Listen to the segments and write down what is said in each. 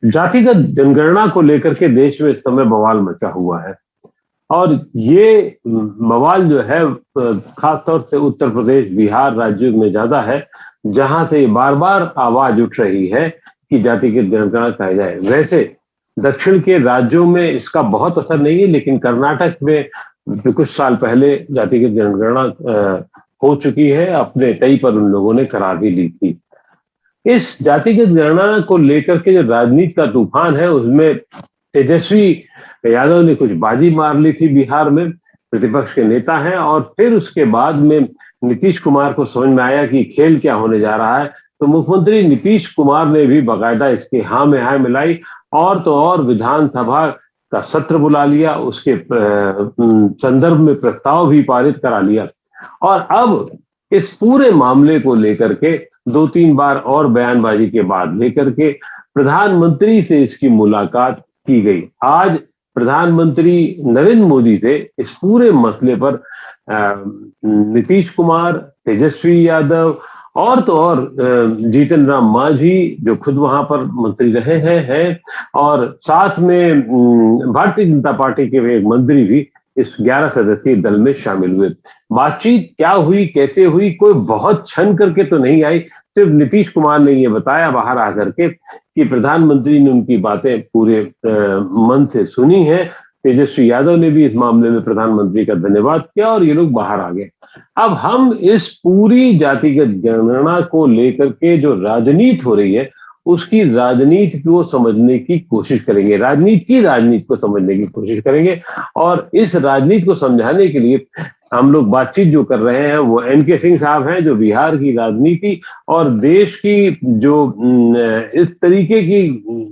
जातिगत जनगणना को लेकर के देश में इस समय बवाल मचा हुआ है। और ये बवाल जो है खास तौर से उत्तर प्रदेश, बिहार राज्यों में ज्यादा है, जहां से बार बार आवाज उठ रही है कि जातिगत जनगणना कहा जाए। वैसे दक्षिण के राज्यों में इसका बहुत असर नहीं है, लेकिन कर्नाटक में कुछ साल पहले जातिगत जनगणना हो चुकी है, अपने तय पर उन लोगों ने करा भी ली थी। इस जातिगत गणना को लेकर के जो राजनीति का तूफान है, उसमें तेजस्वी यादव ने कुछ बाजी मार ली थी बिहार में, प्रतिपक्ष के नेता हैं, और फिर उसके बाद में नीतीश कुमार को समझ में आया कि खेल क्या होने जा रहा है, तो मुख्यमंत्री नीतीश कुमार ने भी बाकायदा इसके हाँ में हाँ मिलाई, और तो और विधानसभा का सत्र बुला लिया, उसके संदर्भ में प्रस्ताव भी पारित करा लिया। और अब इस पूरे मामले को लेकर के दो तीन बार और बयानबाजी के बाद लेकर के प्रधानमंत्री से इसकी मुलाकात की गई। आज प्रधानमंत्री नरेंद्र मोदी से इस पूरे मसले पर नीतीश कुमार, तेजस्वी यादव और तो और जीतन राम मांझी, जो खुद वहां पर मंत्री रहे हैं, और साथ में भारतीय जनता पार्टी के एक मंत्री भी इस 11 सदस्यीय दल में शामिल हुए। बातचीत क्या हुई, कैसे हुई, कोई बहुत छन करके तो नहीं आई। सिर्फ नीतीश कुमार ने ये बताया बाहर आकर के कि प्रधानमंत्री ने उनकी बातें पूरे मन से सुनी है। तेजस्वी यादव ने भी इस मामले में प्रधानमंत्री का धन्यवाद किया और ये लोग बाहर आ गए। अब हम इस पूरी जातिगत गणना को लेकर के जो राजनीति हो रही है, उसकी राजनीति को समझने की कोशिश करेंगे, राजनीति को समझने की कोशिश करेंगे। और इस राजनीति को समझाने के लिए हम लोग बातचीत जो कर रहे हैं वो एनके सिंह साहब हैं, जो बिहार की राजनीति और देश की जो इस तरीके की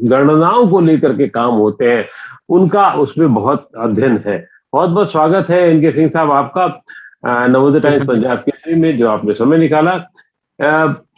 गणनाओं को लेकर के काम होते हैं, उनका उसमें बहुत अध्ययन है। बहुत बहुत स्वागत है एनके सिंह साहब आपका नवोदय टाइम्स पंजाब केसरी में, जो आपने समय निकाला।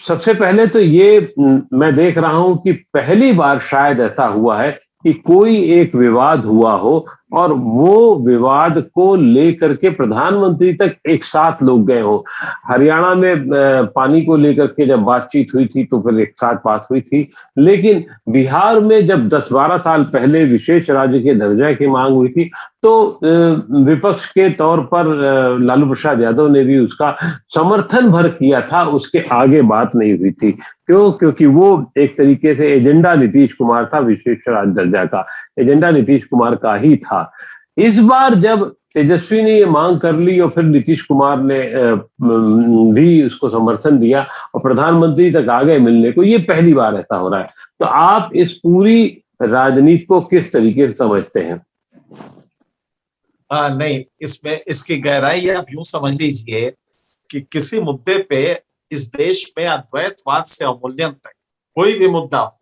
सबसे पहले तो ये मैं देख रहा हूं कि पहली बार शायद ऐसा हुआ है कि कोई एक विवाद हुआ हो और वो विवाद को लेकर के प्रधानमंत्री तक एक साथ लोग गए हो। हरियाणा में पानी को लेकर के जब बातचीत हुई थी तो फिर एक साथ बात हुई थी, लेकिन बिहार में जब 10-12 साल पहले विशेष राज्य के दर्जा की मांग हुई थी तो विपक्ष के तौर पर लालू प्रसाद यादव ने भी उसका समर्थन भर किया था, उसके आगे बात नहीं हुई थी। क्यों? क्योंकि वो एक तरीके से एजेंडा नीतीश कुमार था, विशेष राज्य दर्जा का एजेंडा नीतीश कुमार का ही था। इस बार जब तेजस्वी ने ये मांग कर ली और फिर नीतीश कुमार ने भी उसको समर्थन दिया और प्रधानमंत्री तक आ गए मिलने को, ये पहली बार ऐसा हो रहा है। तो आप इस पूरी राजनीति को किस तरीके से समझते हैं? नहीं, इसमें इसकी गहराई आप यूं समझ लीजिए कि किसी मुद्दे पे इस देश में अद्वैतवाद से अवमूल्यन तक कोई भी मुद्दा हो,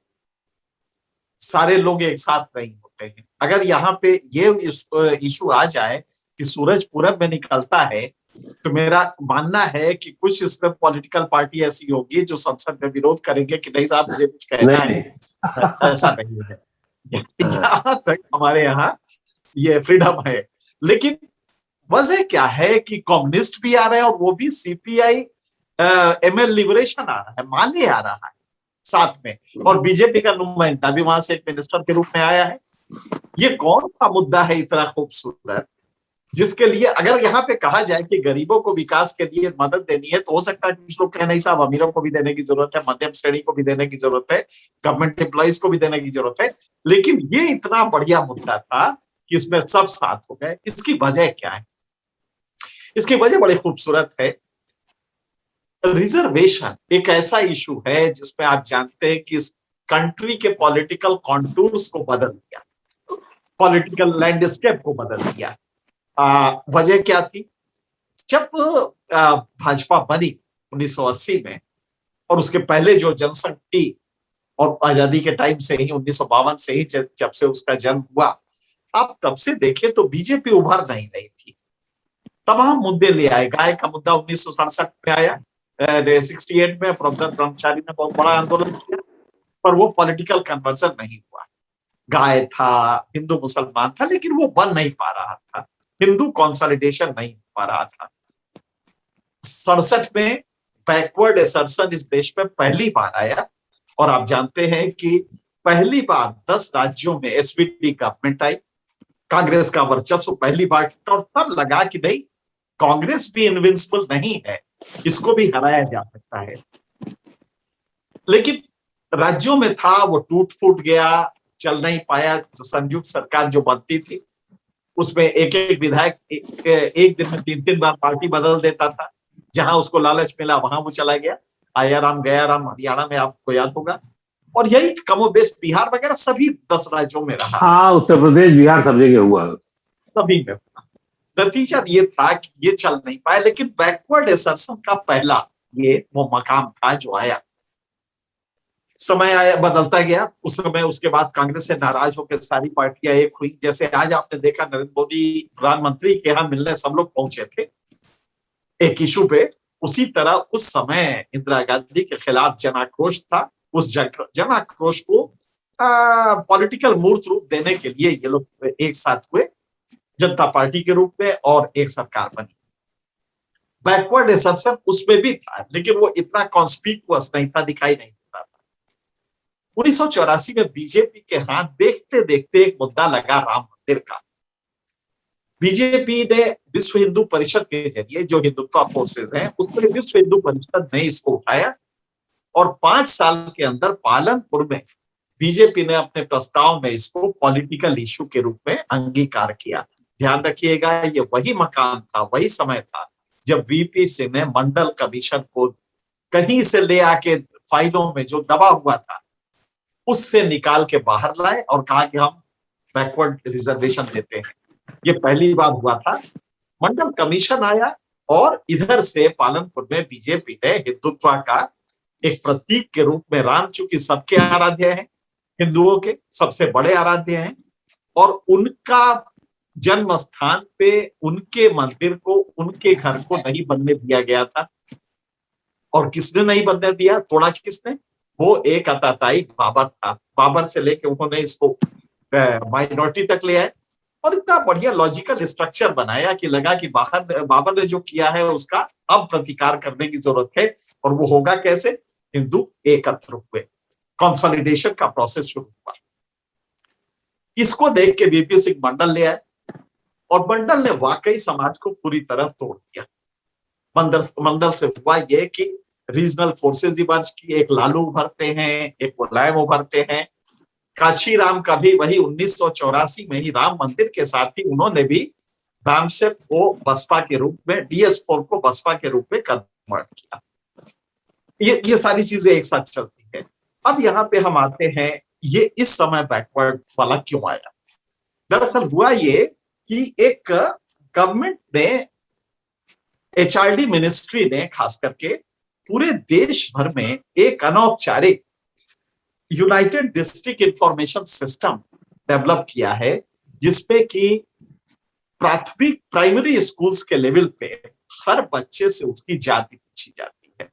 सारे लोग एक साथ नहीं होते हैं। अगर यहाँ पे ये इशू आ जाए कि सूरज पूरब में निकलता है, तो मेरा मानना है कि कुछ इसमें पॉलिटिकल पार्टी ऐसी होगी जो संसद में विरोध करेंगे कि नहीं साहब मुझे कुछ कहना है, ऐसा नहीं है। यहाँ तक हमारे यहाँ ये फ्रीडम है। लेकिन वजह क्या है कि कम्युनिस्ट भी आ रहे हैं और वो भी सीपीआई एमएल लिबरेशन आ रहा है, माले आ रहा है साथ में, और बीजेपी का नुमाइंदा भी वहां से एक मिनिस्टर के रूप में आया है। ये कौन सा मुद्दा है इतना खूबसूरत जिसके लिए अगर यहाँ पे कहा जाए कि गरीबों को विकास के लिए मदद देनी है, तो हो सकता है कुछ लोग कहें नहीं साहब अमीरों को भी देने की जरूरत है, मध्यम श्रेणी को भी देने की जरूरत है, गवर्नमेंट एम्प्लॉइज को भी देने की जरूरत है। लेकिन ये इतना बढ़िया मुद्दा था कि इसमें सब साथ हो गए। इसकी वजह क्या है? इसकी वजह बड़ी खूबसूरत है। रिजर्वेशन एक ऐसा इशू है जिसमें आप जानते हैं कि इस कंट्री के पॉलिटिकल कॉन्टूर्स को बदल दिया, पॉलिटिकल लैंडस्केप को बदल दिया। वजह क्या थी? जब भाजपा बनी 1980 में, और उसके पहले जो जनसंघ थी, और आजादी के टाइम से ही 1952 से ही जब से उसका जन्म हुआ, आप तब से देखें तो बीजेपी उभर नहीं रही थी। तमाम मुद्दे ले आए। गाय का मुद्दा 1967 में आया, 68 में प्रबोधन ब्रह्मचारी ने बहुत बड़ा आंदोलन किया, पर वो पॉलिटिकल कन्वर्जन नहीं हुआ। गाय था, हिंदू मुसलमान था, लेकिन वो बन नहीं पा रहा था, हिंदू कंसोलिडेशन नहीं हो पा रहा था। 67 में बैकवर्ड एसर्शन इस देश में पहली बार आया, और आप जानते हैं कि पहली बार 10 राज्यों में एसपीडी गवर्नमेंट आई, कांग्रेस का वर्चस्व पहली बार, और तब लगा कि नहीं, कांग्रेस भी इनविंसिबल नहीं है, इसको भी हराया जा सकता है। लेकिन राज्यों में था वो टूट फूट गया, चल नहीं पाया। संयुक्त सरकार जो बनती थी उसमें एक एक विधायक एक दिन में 3-3 बार पार्टी बदल देता था। जहां उसको लालच मिला वहां वो चला गया। आया राम गया राम हरियाणा में आपको याद होगा, और यही कमोबेश बिहार वगैरह सभी 10 राज्यों में रहा। हाँ, उत्तर प्रदेश बिहार सब जगह हुआ। सभी में नतीजा ये था कि ये चल नहीं पाया। लेकिन बैकवर्ड एसर्शन का पहला ये वो मकाम था जो आया। समय आया, बदलता गया। उस समय उसके बाद कांग्रेस से नाराज होकर सारी पार्टियां एक हुई। जैसे आज आपने देखा नरेंद्र मोदी प्रधानमंत्री के यहाँ मिलने सब लोग पहुंचे थे एक इशू पे, उसी तरह उस समय इंदिरा गांधी के खिलाफ जन आक्रोश था। उस जन आक्रोश को पॉलिटिकल मूर्त रूप देने के लिए ये लोग एक साथ हुए जनता पार्टी के रूप में और एक सरकार बनी। बैकवर्ड एसर्शन उसमें भी था, लेकिन वो इतना कॉन्स्पिक्यूअस नहीं था, दिखाई नहीं देता था। 1984 में बीजेपी के हाथ देखते देखते एक मुद्दा लगा राम मंदिर का। बीजेपी ने विश्व हिंदू परिषद के जरिए, जो हिंदुत्व फोर्सेज हैं, उसमें विश्व हिंदू परिषद ने इसको उठाया और 5 साल के अंदर पालनपुर में बीजेपी ने अपने प्रस्ताव में इसको पॉलिटिकल इशू के रूप में अंगीकार किया। ध्यान रखिएगा, ये वही मकान था, वही समय था जब वीपी सिंह ने मंडल कमीशन को कहीं से ले आके फाइलों में जो दबा हुआ था उससे निकाल के बाहर लाए और कहा कि हम बैकवर्ड रिजर्वेशन देते हैं। ये पहली बार हुआ था। मंडल कमीशन आया और इधर से पालनपुर में बीजेपी ने हिंदुत्व का एक प्रतीक के रूप में राम, चूंकि सबके आराध्य हैं, हिंदुओं के सबसे बड़े आराध्य हैं, और उनका जन्म स्थान पे उनके मंदिर को, उनके घर को नहीं बनने दिया गया था। और किसने नहीं बनने दिया, तोड़ा किसने? वो एक अताताई बाबर था। बाबर से लेके उन्होंने इसको माइनॉरिटी तक ले आए और इतना बढ़िया लॉजिकल स्ट्रक्चर बनाया कि लगा कि बाबर ने जो किया है उसका अब प्रतिकार करने की जरूरत है। और वो होगा कैसे? हिंदू एकत्र हुए, कंसोलिडेशन का प्रोसेस शुरू हुआ। इसको देख के वीपी सिंह मंडल ले आए और मंडल ने वाकई समाज को पूरी तरह तोड़ दिया। मंडल से हुआ यह कि रीजनल फोर्सेज इमर्ज की, एक लालू उभरते हैं, एक मुलायम उभरते हैं। काशीराम का भी वही 1984 में ही राम मंदिर के साथ ही उन्होंने भी रामशेफ को बसपा के रूप में, DS4 को बसपा के रूप में कन्वर्ट किया। ये सारी चीजें एक साथ चलती है। अब यहाँ पे हम आते हैं, ये इस समय बैकवर्ड वाला क्यों आया? दरअसल हुआ ये कि एक गवर्नमेंट ने, HRD मिनिस्ट्री ने खास करके पूरे देश भर में एक अनौपचारिक United district information system develop किया है, जिसपे कि प्राथमिक प्राइमरी स्कूल्स के लेवल पे हर बच्चे से उसकी जाति पूछी जाती है।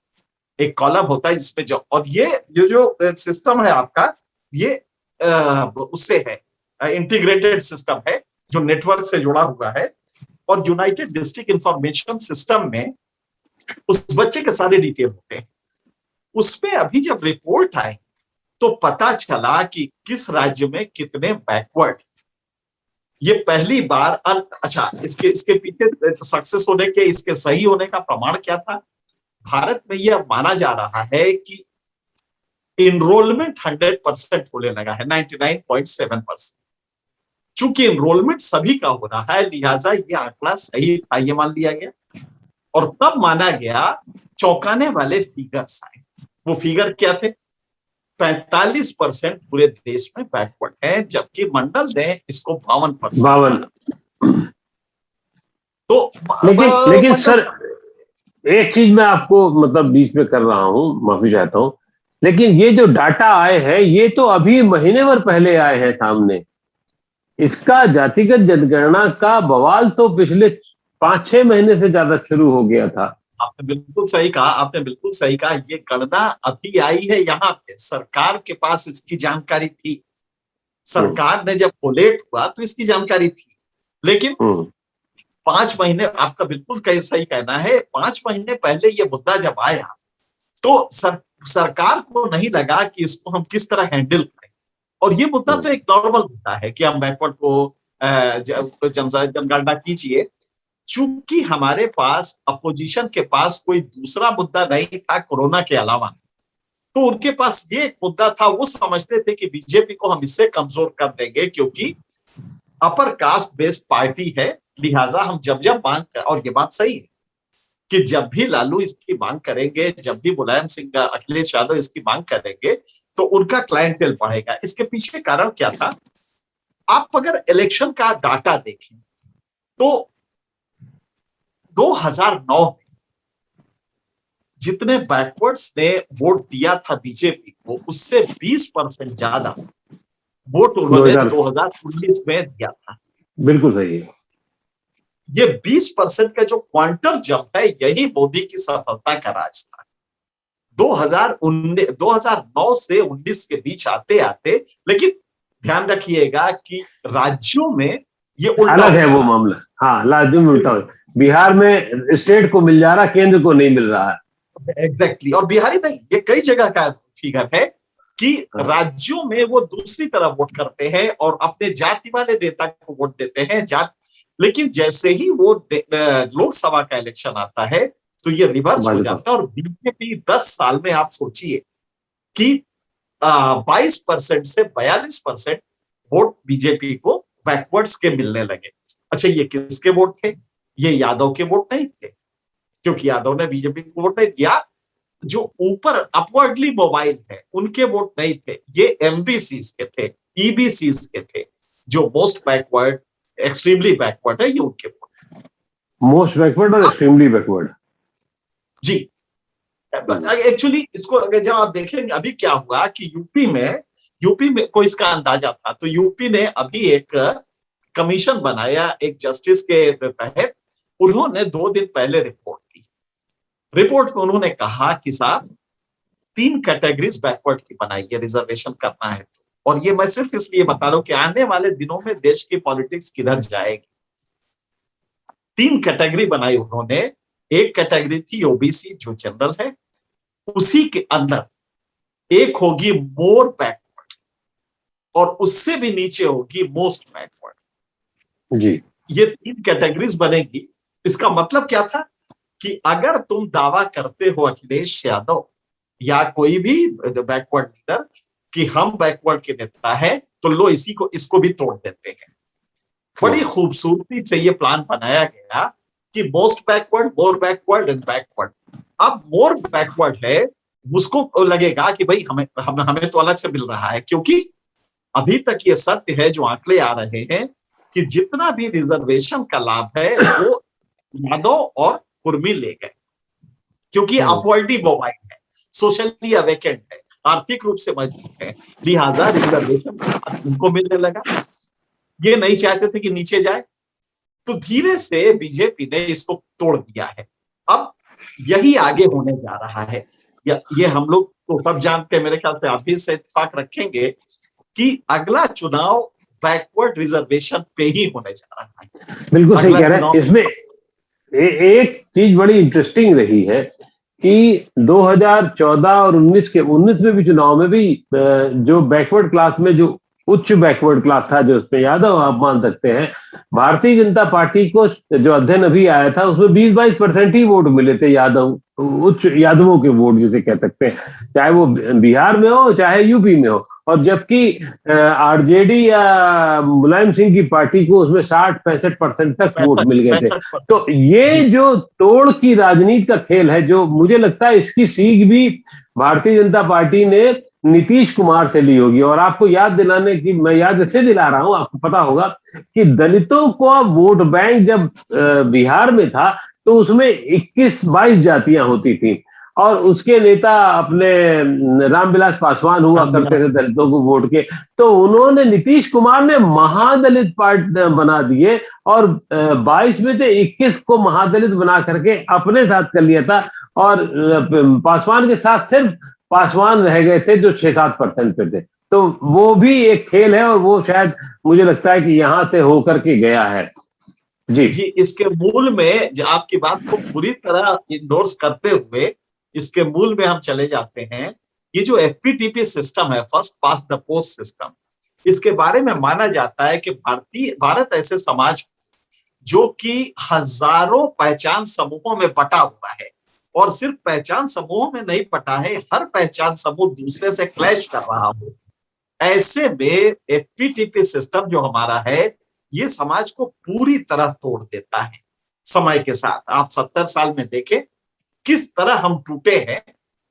एक कॉलम होता है जिसमें और ये जो सिस्टम है आपका, ये उससे है, इंटीग्रेटेड सिस्टम है जो नेटवर्क से जुड़ा हुआ है। और यूनाइटेड डिस्ट्रिक्ट इंफॉर्मेशन सिस्टम में उस बच्चे के सारे डिटेल होते हैं। उसमें अभी जब रिपोर्ट आई तो पता चला कि किस राज्य में कितने बैकवर्ड। ये पहली बार। अच्छा, इसके पीछे सक्सेस होने के, इसके सही होने का प्रमाण क्या था? भारत में यह माना जा रहा है कि इनरोलमेंट 100% होने लगा है, 99.7%। चूंकि इनरोलमेंट सभी का हो रहा है, लिहाजा ये आंकड़ा सही था, ये मान लिया गया। और तब माना गया, चौंकाने वाले फिगर्स आए। वो फिगर क्या थे? 45% पूरे देश में बैकवर्ड है, जबकि मंडल ने इसको 52%। तो लेकिन सर, एक चीज मैं आपको मतलब बीच में कर रहा हूं, माफी चाहता हूं, लेकिन ये जो डाटा आए हैं ये तो अभी महीने भर पहले आए हैं सामने। इसका जातिगत जनगणना का बवाल तो पिछले 5-6 महीने से ज्यादा शुरू हो गया था। आपने बिल्कुल सही कहा, आपने बिल्कुल सही कहा। ये गणना अभी आई है, यहाँ पे सरकार के पास इसकी जानकारी थी। सरकार ने जब कोलेट हुआ तो इसकी जानकारी थी, लेकिन 5 महीने, आपका बिल्कुल सही कहना है, 5 महीने पहले ये मुद्दा जब आया तो सरकार को नहीं लगा कि इसको हम किस तरह हैंडल करें। और ये मुद्दा तो एक नॉर्मल मुद्दा है कि हम बैकवर्ड को जनगणना कीजिए। चूंकि हमारे पास अपोजिशन के पास कोई दूसरा मुद्दा नहीं था कोरोना के अलावा, तो उनके पास ये एक मुद्दा था। वो समझते थे कि बीजेपी को हम इससे कमजोर कर देंगे क्योंकि अपर कास्ट बेस्ड पार्टी है, लिहाजा हम जब जब मांग कर, और ये बात सही है कि जब भी लालू इसकी मांग करेंगे, जब भी मुलायम सिंह का अखिलेश यादव इसकी मांग करेंगे, तो उनका क्लाइंटेल बढ़ेगा। इसके पीछे कारण क्या था? आप अगर इलेक्शन का डाटा देखें तो 2009 में जितने बैकवर्ड्स ने वोट दिया था बीजेपी को, उससे 20% ज्यादा वोट उन्होंने 2019 में दिया था। बिल्कुल सही है। ये 20% का जो क्वांटम जंप है, यही मोदी की सफलता का राज था। 2009 से 19 के बीच आते आते, लेकिन ध्यान रखिएगा कि राज्यों में ये उल्टा अलग है वो मामला। हाँ, राज्यों में उल्टा है। बिहार में स्टेट को मिल जा रहा, केंद्र को नहीं मिल रहा है। एग्जैक्टली। और बिहारी नहीं, ये कई जगह का फिगर है कि राज्यों में वो दूसरी तरफ वोट करते हैं और अपने जाति वाले नेता को वोट देते हैं, लेकिन जैसे ही वो लोकसभा का इलेक्शन आता है तो ये रिवर्स हो जाता है। और बीजेपी 10 साल में आप सोचिए कि 22% से 42% वोट बीजेपी को बैकवर्ड्स के मिलने लगे। अच्छा, ये किसके वोट थे? ये यादव के वोट नहीं थे, क्योंकि यादव ने बीजेपी को वोट नहीं दिया। जो ऊपर अपवर्डली मोबाइल है उनके वोट नहीं थे, ये एमबीसीज के थे, ईबीसीज के थे, जो मोस्ट बैकवर्ड, एक्सट्रीमली बैकवर्ड है, ये उनके वोट। मोस्ट बैकवर्ड और एक्सट्रीमली बैकवर्ड, जी। एक्चुअली इसको अगर जब आप देखेंगे, अभी क्या हुआ कि यूपी में को इसका अंदाजा था, तो यूपी ने अभी एक कमीशन बनाया एक जस्टिस के तहत। उन्होंने 2 दिन पहले रिपोर्ट दी। रिपोर्ट में उन्होंने कहा कि साहब 3 कैटेगरीज बैकवर्ड की बनाई है, रिजर्वेशन करना है तो। और ये मैं सिर्फ इसलिए बता रहा हूं कि आने वाले दिनों में देश की पॉलिटिक्स किधर जाएगी। 3 कैटेगरी बनाई उन्होंने। एक कैटेगरी थी ओबीसी, जो जनरल है, उसी के अंदर एक होगी मोर बैकवर्ड और उससे भी नीचे होगी मोस्ट बैकवर्ड। जी। ये 3 कैटेगरीज बनेगी। इसका मतलब क्या था कि अगर तुम दावा करते हो अखिलेश यादव या कोई भी बैकवर्ड लीडर कि हम बैकवर्ड के नेता हैं, तो लो इसको भी तोड़ देते हैं। बड़ी खूबसूरती से ये प्लान बनाया गया कि most backward, more backward and backward. अब मोर बैकवर्ड है, उसको लगेगा कि भाई हमें तो अलग से मिल रहा है, क्योंकि अभी तक ये सत्य है, जो आंकड़े आ रहे हैं, कि जितना भी रिजर्वेशन का लाभ है वो यादव और कुर्मी ले गए, क्योंकि अपवर्डी मोबाइल है, सोशली अवेकेंट है, आर्थिक रूप से मजबूत है, लिहाजा रिजर्वेशन उनको मिलने लगा। ये नहीं चाहते थे कि नीचे जाए, तो धीरे से बीजेपी ने इसको तोड़ दिया है। अब यही आगे होने जा रहा है। ये हम लोग तो सब जानते हैं, मेरे ख्याल से आप भी इससे इत्तेफाक रखेंगे कि अगला चुनाव बैकवर्ड रिजर्वेशन पे ही होने जा रहा है। बिल्कुल सही कह रहे हैं। इसमें एक चीज बड़ी इंटरेस्टिंग रही है कि 2014 और 19 में भी चुनाव में भी जो बैकवर्ड क्लास में, जो उच्च बैकवर्ड क्लास था, जो उसमें यादव आप मान सकते हैं, भारतीय जनता पार्टी को जो अध्ययन अभी आया था उसमें 20-22% ही वोट मिले थे यादव, उच्च यादवों के वोट जिसे कह सकते हैं, चाहे वो बिहार में हो चाहे यूपी में हो। और जबकि आरजेडी या मुलायम सिंह की पार्टी को उसमें 60-65% तक वोट मिल गए थे। तो ये जो तोड़ की राजनीति का खेल है, जो मुझे लगता है इसकी सीख भी भारतीय जनता पार्टी ने नीतीश कुमार से ली होगी। और आपको याद दिलाने की, मैं याद इसलिए दिला रहा हूं, आपको पता होगा कि दलितों को वोट बैंक जब बिहार में था तो उसमें 21-22 जातियां होती थी, और उसके नेता अपने रामविलास पासवान हुआ करते थे दलितों को वोट के। तो उन्होंने, नीतीश कुमार ने महादलित पार्टी बना दिए और 22 में से 21 को महादलित बना करके अपने साथ कर लिया था, और पासवान के साथ सिर्फ पासवान रह गए थे जो 6-7% पे थे। तो वो भी एक खेल है, और वो शायद मुझे लगता है कि यहां से होकर के गया है। जी, इसके मूल में, जो आपकी बात को पूरी तरह इंडोर्स करते हुए इसके मूल में हम चले जाते हैं। ये जो एफपीटीपी सिस्टम है, first past the post system, इसके बारे में माना जाता है कि भारत ऐसे समाज जो कि हजारों पहचान समूहों में बटा हुआ है, और सिर्फ पहचान समूहों में नहीं बटा है, हर पहचान समूह दूसरे से क्लैश कर रहा हो, ऐसे में एफपीटीपी सिस्टम जो हमारा है ये समाज को पूरी तरह तोड़ देता है। समय के साथ आप 70 साल में देखें किस तरह हम टूटे हैं।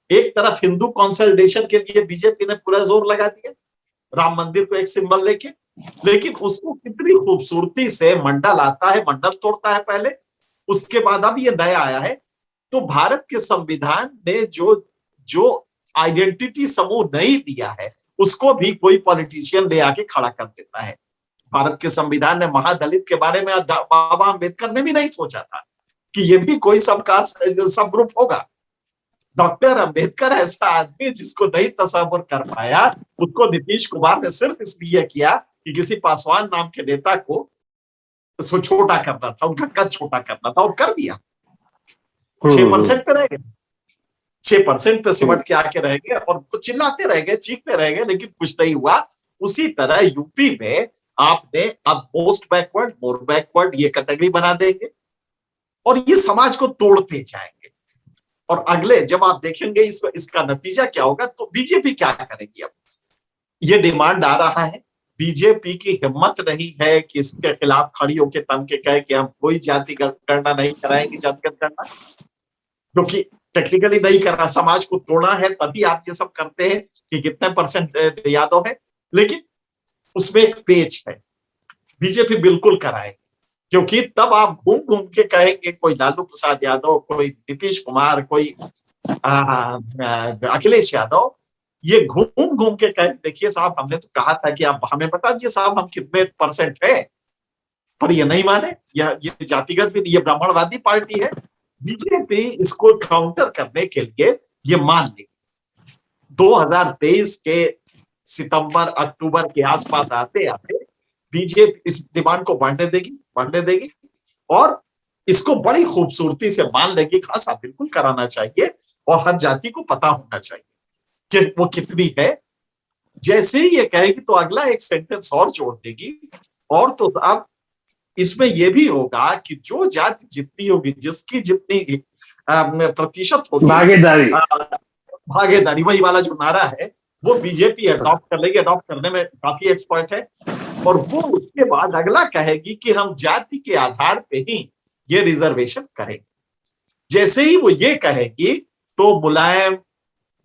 एक तरफ हिंदू कंसोलिडेशन के लिए बीजेपी ने पूरा जोर लगा दिया, राम मंदिर को एक सिंबल लेके, लेकिन उसको कितनी खूबसूरती से मंडल आता है, मंडल तोड़ता है पहले, उसके बाद अब ये नया आया है। तो भारत के संविधान ने जो आइडेंटिटी समूह नहीं दिया है उसको भी कोई पॉलिटिशियन ले आके खड़ा कर देता है। भारत के संविधान ने महादलित के बारे में बाबा अम्बेडकर ने भी नहीं सोचा था कि ये भी कोई सब ग्रुप होगा। डॉक्टर अम्बेडकर ऐसा आदमी जिसको नहीं तस्वर कर पाया, उसको नीतीश कुमार ने सिर्फ इसलिए किया कि किसी पासवान नाम के नेता को छोटा करना था, उनका कद छोटा करना था, और कर दिया। 6% पे रह गए, 6% पे सिमट के आके रह गए और चिल्लाते रह गए, चीखते रह गए, लेकिन कुछ नहीं हुआ। उसी तरह यूपी में आपने अब मोस्ट बैकवर्ड, मोर बैकवर्ड ये कैटेगरी बना देंगे और ये समाज को तोड़ते जाएंगे। और अगले जब आप देखेंगे इसका नतीजा क्या होगा, तो बीजेपी क्या करेगी। अब ये डिमांड आ रहा है, बीजेपी की हिम्मत नहीं है कि इसके खिलाफ खड़ी होकर तन के कहे कि हम कोई जातिगत गणना नहीं कराएंगे, जातिगत गणना, क्योंकि टेक्निकली नहीं करना, समाज को तोड़ना है, तभी आप ये सब करते हैं कि कितने % यादव है। लेकिन उसमें एक पेच है, बीजेपी बिल्कुल कराएगी, क्योंकि तब आप घूम घूम के कहेंगे कोई लालू प्रसाद यादव, कोई नीतीश कुमार, कोई अखिलेश यादव, ये घूम घूम के कहे देखिए साहब हमने तो कहा था कि आप हमें बता दीजिए साहब हम कितने % है, पर ये नहीं माने। ये जातिगत भी, ये ब्राह्मणवादी पार्टी है। बीजेपी इसको काउंटर करने के लिए ये मान लेगी। 2023 के सितंबर अक्टूबर के आसपास आते आते बीजेपी इस डिमांड को बढ़ने देगी और इसको बड़ी खूबसूरती से मान लेगी। हाँ साहब बिल्कुल कराना चाहिए और हर जाति को पता होना चाहिए कि वो कितनी है। जैसे ही ये कहेगी तो अगला एक सेंटेंस और जोड़ देगी, और तो अब इसमें यह भी होगा कि जो जाति जितनी होगी, जिसकी जितनी प्रतिशत होगी भागीदारी, वही वाला जो नारा है वो बीजेपी अडॉप्ट कर लेगी। अडॉप्ट करने में काफी एक्सपर्ट है। और वो उसके बाद अगला कहेगी कि हम जाति के आधार पे ही ये रिजर्वेशन करेंगे। जैसे ही वो ये कहेगी तो मुलायम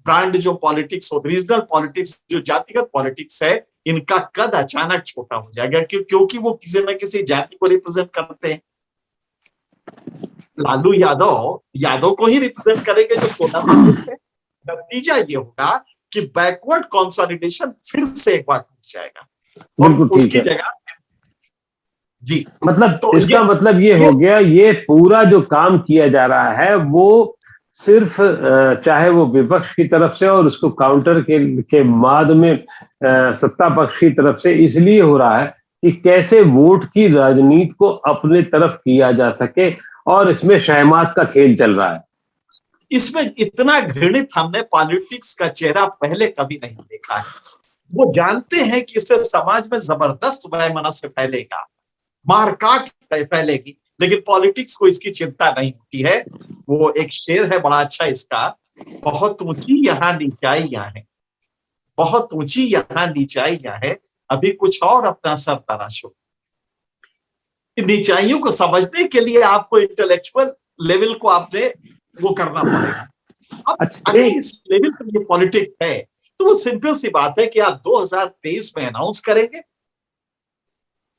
ब्रांड जो पॉलिटिक्स हो, रीजनल पॉलिटिक्स, जो जातिगत पॉलिटिक्स है, इनका कद अचानक छोटा हो जाएगा, क्योंकि वो किसी न किसी जाति को रिप्रेजेंट करते हैं। लालू यादव को ही रिप्रेजेंट करेंगे जो 16% है। नतीजा ये होगा कि बैकवर्ड कंसोलिडेशन फिर से एक बार टूट जाएगा और उसकी जगह जी, मतलब तो इसका मतलब ये हो गया, ये पूरा जो काम किया जा रहा है वो सिर्फ चाहे वो विपक्ष की तरफ से और उसको काउंटर के बाद में सत्ता पक्ष की तरफ से इसलिए हो रहा है कि कैसे वोट की राजनीति को अपने तरफ किया जा सके, और इसमें शहमात का खेल चल रहा है। इसमें इतना घृणित हमने पॉलिटिक्स का चेहरा पहले कभी नहीं देखा है। वो जानते हैं कि इससे समाज में जबरदस्त वैमनस्य फैलेगा, मारकाट फैलेगी, लेकिन पॉलिटिक्स को इसकी चिंता नहीं होती है। वो एक शेर है बड़ा अच्छा इसका, बहुत ऊंची यहाँ नीचाइयां है, बहुत ऊंची यहाँ नीचाइयां है, अभी कुछ और अपना सर तराशो। नीचाइयों को समझने के लिए आपको इंटेलेक्चुअल लेवल को आपने वो करना पड़ेगा। अब अगर इस लेवल पर ये पॉलिटिक्स है तो वो सिंपल सी बात है कि आप 2023 में अनाउंस करेंगे,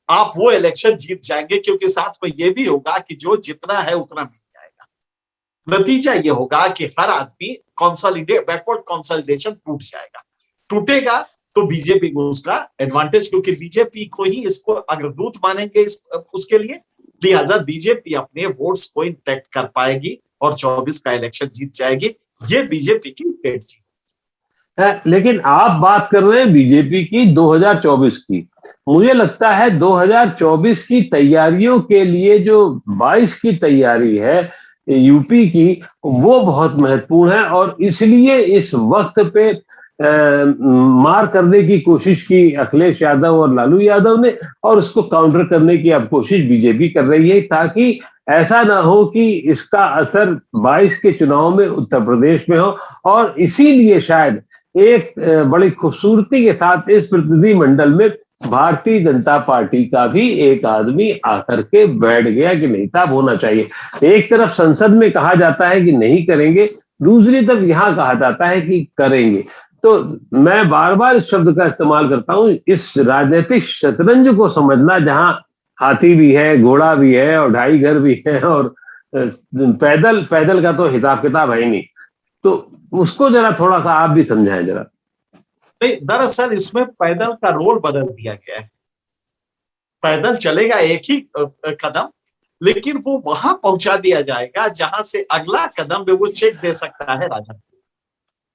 आप वो इलेक्शन जीत जाएंगे, क्योंकि साथ में ये भी होगा कि जो जितना है उतना मिल जाएगा। नतीजा ये होगा कि हर आदमी बैकवर्ड कंसोलिडेशन टूट जाएगा। टूटेगा तो बीजेपी को उसका एडवांटेज, क्योंकि बीजेपी को ही इसको अग्रदूत मानेंगे उसके लिए, लिहाजा बीजेपी अपने वोट्स को इंटैक्ट कर पाएगी और 24 का इलेक्शन जीत जाएगी। ये बीजेपी की स्ट्रेटजी है। लेकिन आप बात कर रहे हैं बीजेपी की 2024 की, मुझे लगता है 2024 की तैयारियों के लिए जो 22 की तैयारी है यूपी की, वो बहुत महत्वपूर्ण है, और इसलिए इस वक्त पे मार करने की कोशिश की अखिलेश यादव और लालू यादव ने, और उसको काउंटर करने की अब कोशिश बीजेपी कर रही है, ताकि ऐसा ना हो कि इसका असर 22 के चुनाव में उत्तर प्रदेश में हो। और इसीलिए शायद एक बड़ी खूबसूरती के साथ इस प्रतिनिधिमंडल में भारतीय जनता पार्टी का भी एक आदमी आकर के बैठ गया कि नहीं साहब होना चाहिए। एक तरफ संसद में कहा जाता है कि नहीं करेंगे, दूसरी तरफ यहां कहा जाता है कि करेंगे। तो मैं बार बार इस शब्द का इस्तेमाल करता हूं, इस राजनीतिक शतरंज को समझना, जहां हाथी भी है, घोड़ा भी है और ढाई घर भी है, और पैदल पैदल का तो हिसाब किताब है ही नहीं। तो उसको जरा थोड़ा सा आप भी समझाएं जरा। नहीं, दरअसल इसमें पैदल का रोल बदल दिया गया है। पैदल चलेगा एक ही कदम, लेकिन वो वहां पहुंचा दिया जाएगा जहां से अगला कदम में वो चेक दे सकता है राजन।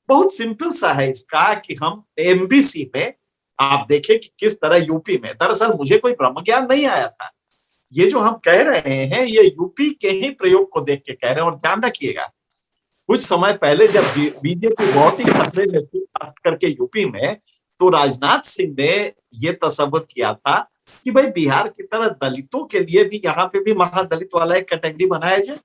बहुत सिंपल सा है इसका कि हम एमबीसी में आप देखें कि किस तरह यूपी में, दरअसल मुझे कोई ब्रह्म ज्ञान नहीं आया था, ये जो हम कह रहे हैं ये यूपी के ही प्रयोग को देख के कह रहे हैं। और ध्यान रखिएगा, कुछ समय पहले जब बीजेपी बहुत ही खतरे में थी खास करके यूपी में, तो राजनाथ सिंह ने ये तसव्वुर किया था कि भाई बिहार की तरह दलितों के लिए भी यहाँ पे भी महादलित वाला एक कैटेगरी बनाया जाए,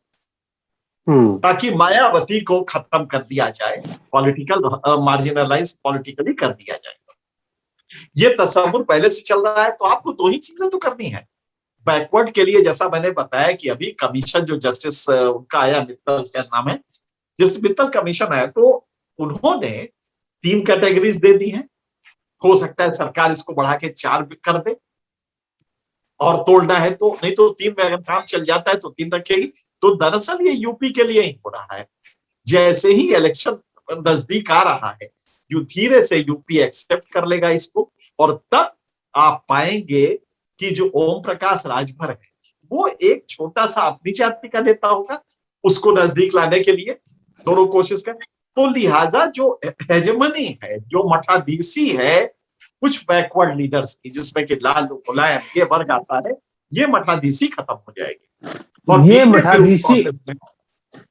ताकि मायावती को खत्म कर दिया जाए, पॉलिटिकल मार्जिनलाइज पॉलिटिकली कर दिया जाए। ये तस्वुर पहले से चल रहा है। तो आपको दो ही चीजें तो करनी है बैकवर्ड के लिए। जैसा मैंने बताया कि अभी कमीशन जो जस्टिस उनका आया, मित्तल क्या नाम है, जिस मित्तल कमीशन आया, तो उन्होंने 3 कैटेगरीज दे दी हैं। हो सकता है सरकार इसको बढ़ा के 4 कर दे, और तोड़ना है तो, नहीं तो 3 में अगर काम चल जाता है तो 3 रखेगी। तो दरअसल ये यूपी के लिए ही हो रहा है। जैसे ही इलेक्शन नजदीक आ रहा है, धीरे से यूपी एक्सेप्ट कर लेगा इसको, और तब आप पाएंगे कि जो ओम प्रकाश राजभर है वो एक छोटा सा अपनी जाति का नेता होगा, उसको नजदीक लाने के लिए दोनों कोशिश करें। तो लिहाजा जो हेजेमनी है, जो मठाधीशी है कुछ बैकवर्ड लीडर्स की, जिसमें कि लालू मुलायम ये वर्ग आता है, ये मठाधीशी खत्म हो जाएगी। और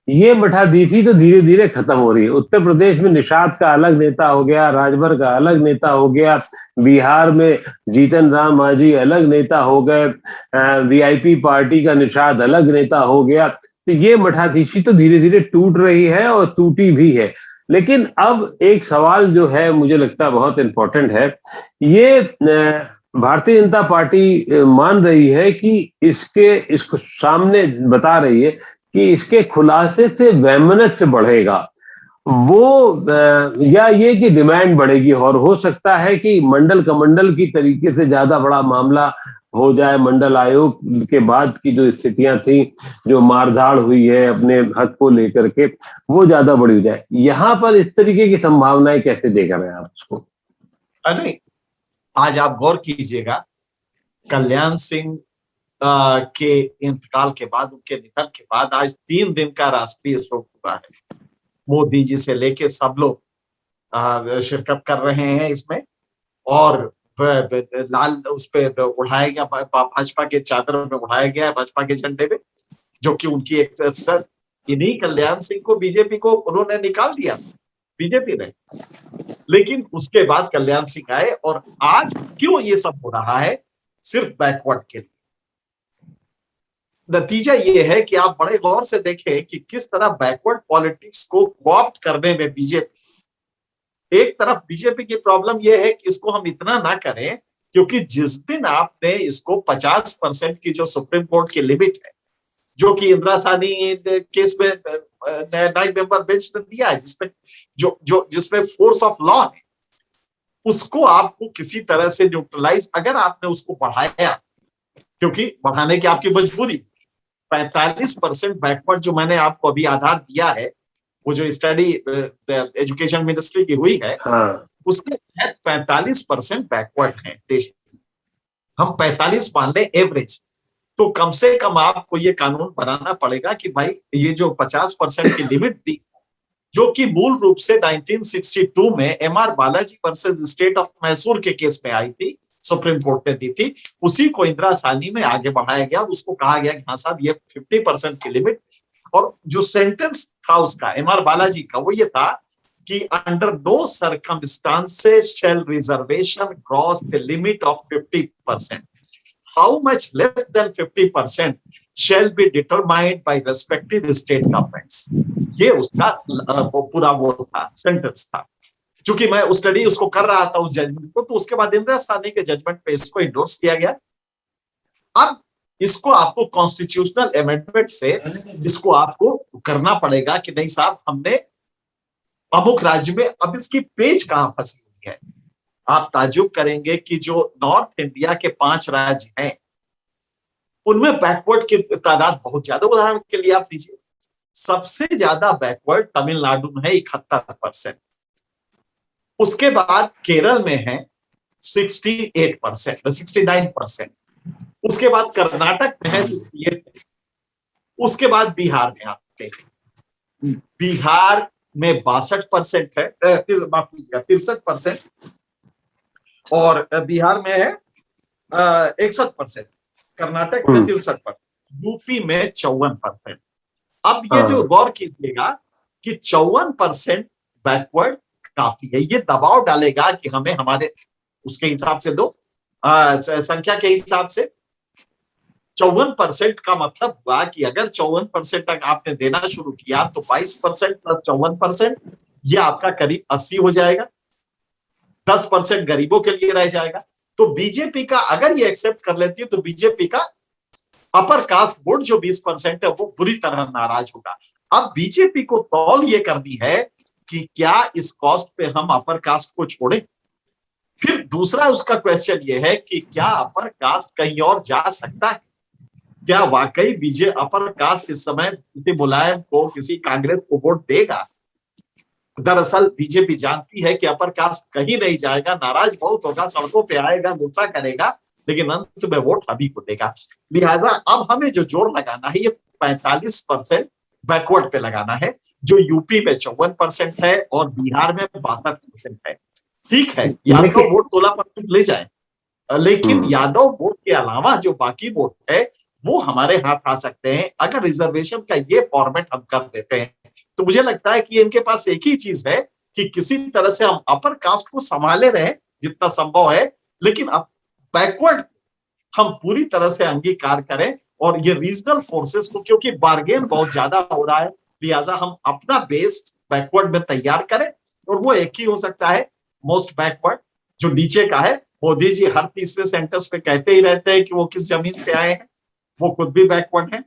ये मठाधीशी तो धीरे धीरे खत्म हो रही है। उत्तर प्रदेश में निषाद का अलग नेता हो गया, राजभर का अलग नेता हो गया, बिहार में जीतन राम मांझी अलग नेता हो गए, वीआईपी पार्टी का निषाद अलग नेता हो गया। तो ये मठाधीशी तो धीरे धीरे टूट रही है और टूटी भी है। लेकिन अब एक सवाल जो है मुझे लगता है बहुत इंपॉर्टेंट है, ये भारतीय जनता पार्टी मान रही है कि इसको सामने बता रही है कि इसके खुलासे से वैमनस्य बढ़ेगा, वो या ये कि डिमांड बढ़ेगी, और हो सकता है कि मंडल कमंडल की तरीके से ज्यादा बड़ा मामला हो जाए। मंडल आयोग के बाद की जो स्थितियां थी, जो मारधाड़ हुई है अपने हक को लेकर के, वो ज्यादा बड़ी हो जाए। यहां पर इस तरीके की संभावनाएं कैसे देख रहे हैं आप उसको? अरे आज आप गौर कीजिएगा, कल्याण सिंह के इंतकाल के बाद, उनके निधन के बाद आज 3 दिन का राष्ट्रीय शोक हुआ है। मोदी जी से लेके सब लोग शिरकत कर रहे हैं इसमें, और लाल उस पर उड़ाया गया, भाजपा के चादर में उड़ाया गया, भाजपा के झंडे में, जो कि उनकी एक सर, इन्हीं कल्याण सिंह को बीजेपी को उन्होंने निकाल दिया, बीजेपी ने। लेकिन उसके बाद कल्याण सिंह आए, और आज क्यों ये सब हो रहा है? सिर्फ बैकवर्ड के लिए। नतीजा ये है कि आप बड़े गौर से देखें कि किस तरह बैकवर्ड पॉलिटिक्स को कॉप्ट करने में बीजेपी, एक तरफ बीजेपी की प्रॉब्लम यह है कि इसको हम इतना ना करें, क्योंकि जिस दिन आपने इसको 50% की जो सुप्रीम कोर्ट की लिमिट है, जो कि इंदिरा साहनी केस में 9 मेंबर बेंच ने दिया है, जिसमें फोर्स ऑफ लॉ है, उसको आपको किसी तरह से न्यूट्रलाइज, अगर आपने उसको बढ़ाया, क्योंकि बढ़ाने की आपकी मजबूरी, 45% बैकवर्ड जो मैंने आपको अभी आधार दिया है, वो जो स्टडी एजुकेशन मिनिस्ट्री की हुई है, उसके तहत 45% बैकवर्ड है देश। हम 45 मान लें एवरेज, तो कम से कम आपको ये कानून बनाना पड़ेगा कि भाई ये जो 50% की लिमिट थी, जो कि मूल रूप से 1962 में MR Balaji versus state of Mysore के केस में आई थी, सुप्रीम कोर्ट ने दी थी, उसी को इंदिरा साहनी में आगे बढ़ाया गया। उसको कहा गया कि हाँ साहब ये 50% की लिमिट, और जो सेंटेंस था उसका एमआर बालाजी का, वो ये था कि under no circumstances shall reservation cross the limit of 50%. How much less than 50% shall be determined by respective state governments. ये उसका पूरा वो था, सेंटेंस था. चूंकि मैं उस स्टडी उसको कर रहा था उस जजमेंट को, तो उसके बाद इंदिरा साहनी के जजमेंट पे इसको इंडोर्स किया गया. अब इसको आपको कॉन्स्टिट्यूशनल अमेंडमेंट से इसको आपको करना पड़ेगा कि नहीं साहब, हमने अमुक राज्य में, अब इसकी पेच कहां फंसी हुई है. आप ताज्जुब करेंगे कि जो नॉर्थ इंडिया के 5 राज्य हैं उनमें बैकवर्ड की तादाद बहुत ज्यादा. उदाहरण के लिए आप लीजिए, सबसे ज्यादा बैकवर्ड तमिलनाडु में है 71%. उसके बाद केरल में है 68%, 69%. उसके बाद कर्नाटक में है 58%. उसके बाद बिहार में आते हैं. बिहार में 62% है, 63%. और बिहार में है 61%. कर्नाटक में 63%. यूपी में 54%. अब ये जो गौर कीजिएगा कि 54% बैकवर्ड काफी है. ये दबाव डालेगा कि हमें हमारे उसके हिसाब से दो, संख्या के हिसाब से 54% का मतलब हुआ कि अगर 54% तक आपने देना शुरू किया तो 22% प्लस 54%, ये आपका करीब 80 हो जाएगा. 10% गरीबों के लिए रह जाएगा. तो बीजेपी का अगर ये एक्सेप्ट कर लेती है तो बीजेपी का अपर कास्ट वोट जो 20% है वो बुरी तरह नाराज होगा. अब बीजेपी को तौल ये करनी है कि क्या इस कॉस्ट पे हम अपर कास्ट को छोड़ें. फिर दूसरा उसका क्वेश्चन ये है कि क्या अपर कास्ट कहीं और जा सकता है. क्या वाकई बीजेपी अपर कास्ट इस समय किसी मुलायम को, किसी कांग्रेस को वोट देगा. दरअसल बीजेपी जानती है कि अपर कास्ट कहीं नहीं जाएगा, नाराज बहुत होगा, सड़कों पे आएगा, गुस्सा करेगा, लेकिन अंत में वोट अभी को देगा. लिहाजा अब हमें जो जोर लगाना है ये 45% बैकवर्ड पे लगाना है, जो यूपी में 54% है और बिहार में 62% है. ठीक है, यादव वोट 16% ले जाए, लेकिन यादव वोट के अलावा जो बाकी वोट है वो हमारे हाथ आ सकते हैं अगर रिजर्वेशन का ये फॉर्मेट हम कर देते हैं. तो मुझे लगता है कि इनके पास एक ही चीज है कि किसी तरह से हम अपर कास्ट को संभाले रहे जितना संभव है, लेकिन अब बैकवर्ड हम पूरी तरह से अंगीकार करें. और ये रीजनल फोर्सेस को, क्योंकि बार्गेन बहुत ज्यादा हो रहा है, लिहाजा हम अपना बेस बैकवर्ड में तैयार करें. और वो एक ही हो सकता है, मोस्ट बैकवर्ड, जो नीचे का है. मोदी जी हर तीसरे सेंटेंस पे कहते ही रहते हैं कि वो किस जमीन से आए हैं, वो खुद भी बैकवर्ड है.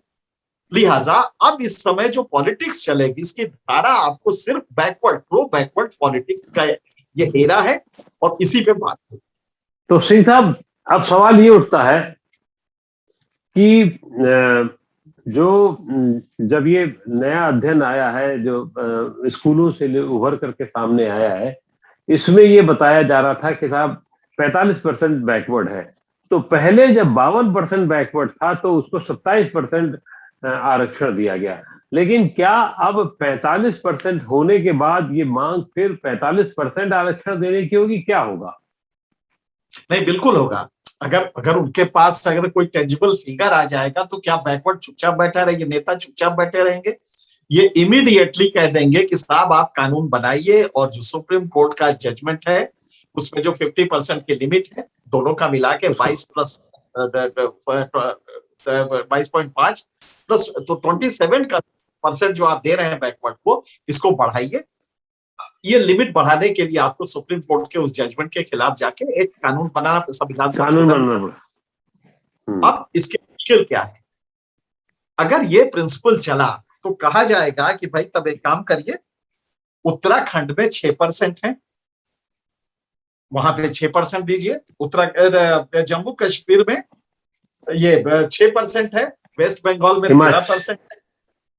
लिहाजा अब इस समय जो पॉलिटिक्स चलेगी इसकी धारा आपको सिर्फ बैकवर्ड, प्रो बैकवर्ड पॉलिटिक्स का ये एरा है और इसी पे बात होगी. तो सिंह साहब, अब सवाल ये उठता है कि जो जब ये नया अध्ययन आया है जो स्कूलों से उभर करके सामने आया है, इसमें ये बताया जा रहा था कि साहब 45% बैकवर्ड है. तो पहले जब 52% बैकवर्ड था तो उसको 27% आरक्षण दिया गया. लेकिन क्या अब 45% होने के बाद ये मांग फिर 45% आरक्षण देने की होगी, क्या होगा? नहीं, बिल्कुल होगा. अगर उनके पास अगर कोई टेंजिबल फिगर आ जाएगा तो क्या बैकवर्ड चुपचाप बैठा रहेंगे, नेता चुपचाप बैठे रहेंगे? ये इमीडिएटली कह देंगे कि साहब आप कानून बनाइए और जो सुप्रीम कोर्ट का जजमेंट है उसमें जो 50% की लिमिट है दोनों का मिला के 22 प्लस 22.5 प्लस तो 27% जो आप दे रहे हैं बैकवर्ड को, इसको बढ़ाइए. ये लिमिट बढ़ाने के लिए आपको सुप्रीम कोर्ट के उस जजमेंट के खिलाफ जाके एक कानून बनाना, संविधान संशोधन. अब इसके मुश्किल क्या है? अगर ये प्रिंसिपल चला तो कहा जाएगा कि भाई तब एक काम करिए, उत्तराखंड में 6% है, वहां पे 6% दीजिए. जम्मू कश्मीर में ये 6% है, वेस्ट बंगाल में 13% है,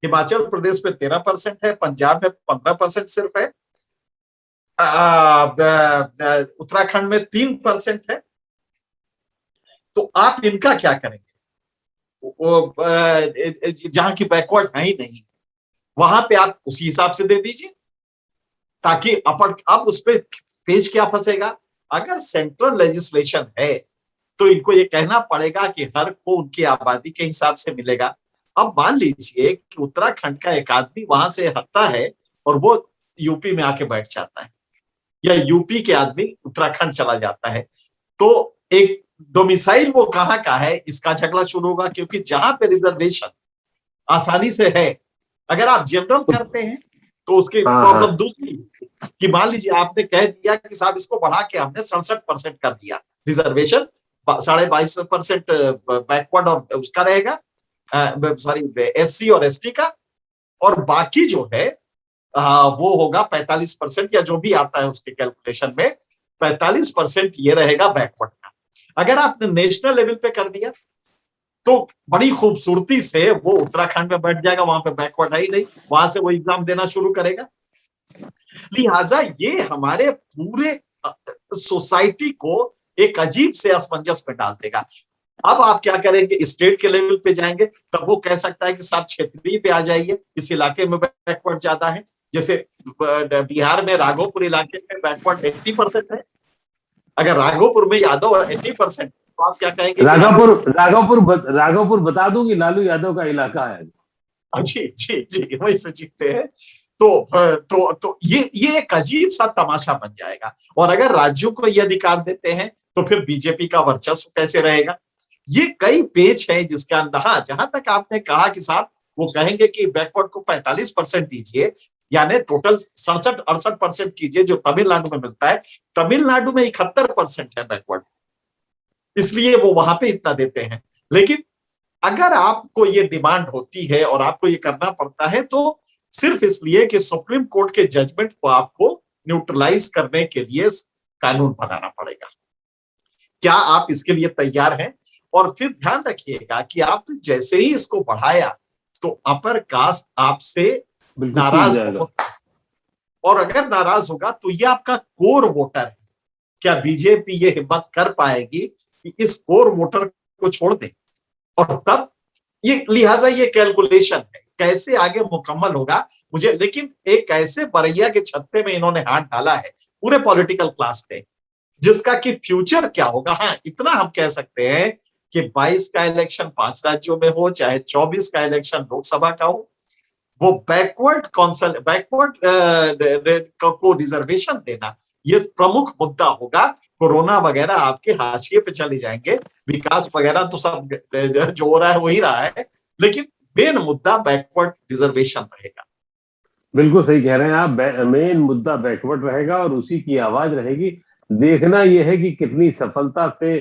हिमाचल प्रदेश में 13% है, पंजाब में 15% सिर्फ है, उत्तराखंड में 3% है. तो आप इनका क्या करेंगे? जहां की बैकवर्ड है ही नहीं, वहां पे आप उसी हिसाब से दे दीजिए ताकि अब उस पर पेज क्या फंसेगा. अगर सेंट्रल लेजिस्लेशन है तो इनको ये कहना पड़ेगा कि हर को उनकी आबादी के हिसाब से मिलेगा. अब मान लीजिए कि उत्तराखंड का एक आदमी वहां से हटता है और वो यूपी में आके बैठ जाता है, या यूपी के आदमी उत्तराखंड चला जाता है, तो एक डोमिसाइल वो कहाँ का है इसका झगड़ा शुरू होगा, क्योंकि जहां पे रिजर्वेशन आसानी से है, अगर आप जनरल करते हैं तो उसकी हाँ प्रॉब्लम हाँ दूसरी कि मान लीजिए आपने कह दिया कि साहब इसको बढ़ा के हमने 67% कर दिया रिजर्वेशन, 22.5% बैकवर्ड और उसका रहेगा, सॉरी एससी और एसटी का, और बाकी जो है वो होगा 45% या जो भी आता है उसके कैलकुलेशन में 45% ये रहेगा बैकवर्ड का। अगर आपने नेशनल लेवल पे कर दिया तो बड़ी खूबसूरती से वो उत्तराखंड में बैठ जाएगा, वहां पे बैकवर्ड है ही नहीं, वहां से वो एग्जाम देना शुरू करेगा। लिहाजा ये हमारे पूरे सोसाइटी को एक अजीब से असमंजस में डाल देगा। अब आप क्या करेंगे, स्टेट के लेवल पे जाएंगे, तब वो कह सकता है कि साहब क्षेत्रीय पे आ जाइए, इस इलाके में बैकवर्ड ज्यादा है। जैसे बिहार में राघोपुर इलाके में बैकवर्ड 80% है, अगर राघोपुर में यादव 80%, तो आप क्या कहेंगे कि राघोपुर बता दूं कि लालू यादव का इलाका है। जी जी जी, वही से जीतते हैं। तो ये एक अजीब सा तमाशा बन जाएगा। और अगर राज्यों को ये अधिकार देते हैं तो फिर बीजेपी का वर्चस्व कैसे रहेगा? ये कई पेच है जिसके अंदर, हाँ, जहां तक आपने कहा कि साहब वो कहेंगे कि बैकवर्ड को 45% दीजिए, यानी टोटल 67-68% कीजिए जो तमिलनाडु में मिलता है। तमिलनाडु में 71% है बैकवर्ड, इसलिए वो वहां पे इतना देते हैं। लेकिन अगर आपको ये डिमांड होती है और आपको ये करना पड़ता है तो सिर्फ इसलिए कि सुप्रीम कोर्ट के जजमेंट को आपको न्यूट्रलाइज करने के लिए कानून बनाना पड़ेगा। क्या आप इसके लिए तैयार हैं? और फिर ध्यान रखिएगा कि आपने जैसे ही इसको बढ़ाया तो अपर कास्ट आपसे बिल्कुल टूट नाराज जाएगा। हो, और अगर नाराज होगा तो ये आपका कोर वोटर है। क्या बीजेपी ये हिम्मत कर पाएगी कि इस कोर वोटर को छोड़ दे? और तब ये, लिहाजा ये कैलकुलेशन है कैसे आगे मुकम्मल होगा मुझे, लेकिन एक ऐसे बरैया के छत्ते में इन्होंने हाथ डाला है पूरे पॉलिटिकल क्लास पे, जिसका कि फ्यूचर क्या होगा। हाँ, इतना हम कह सकते हैं कि 22 का इलेक्शन 5 राज्यों में हो, चाहे 24 का इलेक्शन लोकसभा का हो, वो बैकवर्ड को रिजर्वेशन देना ये प्रमुख मुद्दा होगा। कोरोना वगैरह आपके हाशिए पे चले जाएंगे, विकास वगैरह तो सब जो हो रहा है वही रहा है, लेकिन मेन मुद्दा बैकवर्ड रिजर्वेशन रहेगा। बिल्कुल सही कह रहे हैं आप। मेन मुद्दा बैकवर्ड रहेगा और उसी की आवाज रहेगी। देखना यह है कि कितनी सफलता से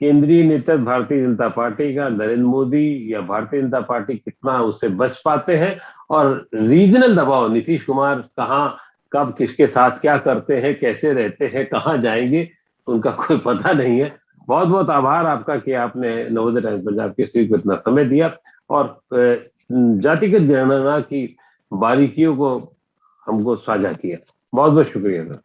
केंद्रीय नेतृत्व भारतीय जनता पार्टी का, नरेंद्र मोदी या भारतीय जनता पार्टी कितना उससे बच पाते हैं। और रीजनल दबाव, नीतीश कुमार कहाँ कब किसके साथ क्या करते हैं, कैसे रहते हैं, कहाँ जाएंगे, उनका कोई पता नहीं है। बहुत बहुत आभार आपका कि आपने नवोदय टाइम्स पंजाब केसरी को इतना समय दिया और जातिगत जनगणना की बारीकियों को हमको साझा किया। बहुत बहुत शुक्रिया सर।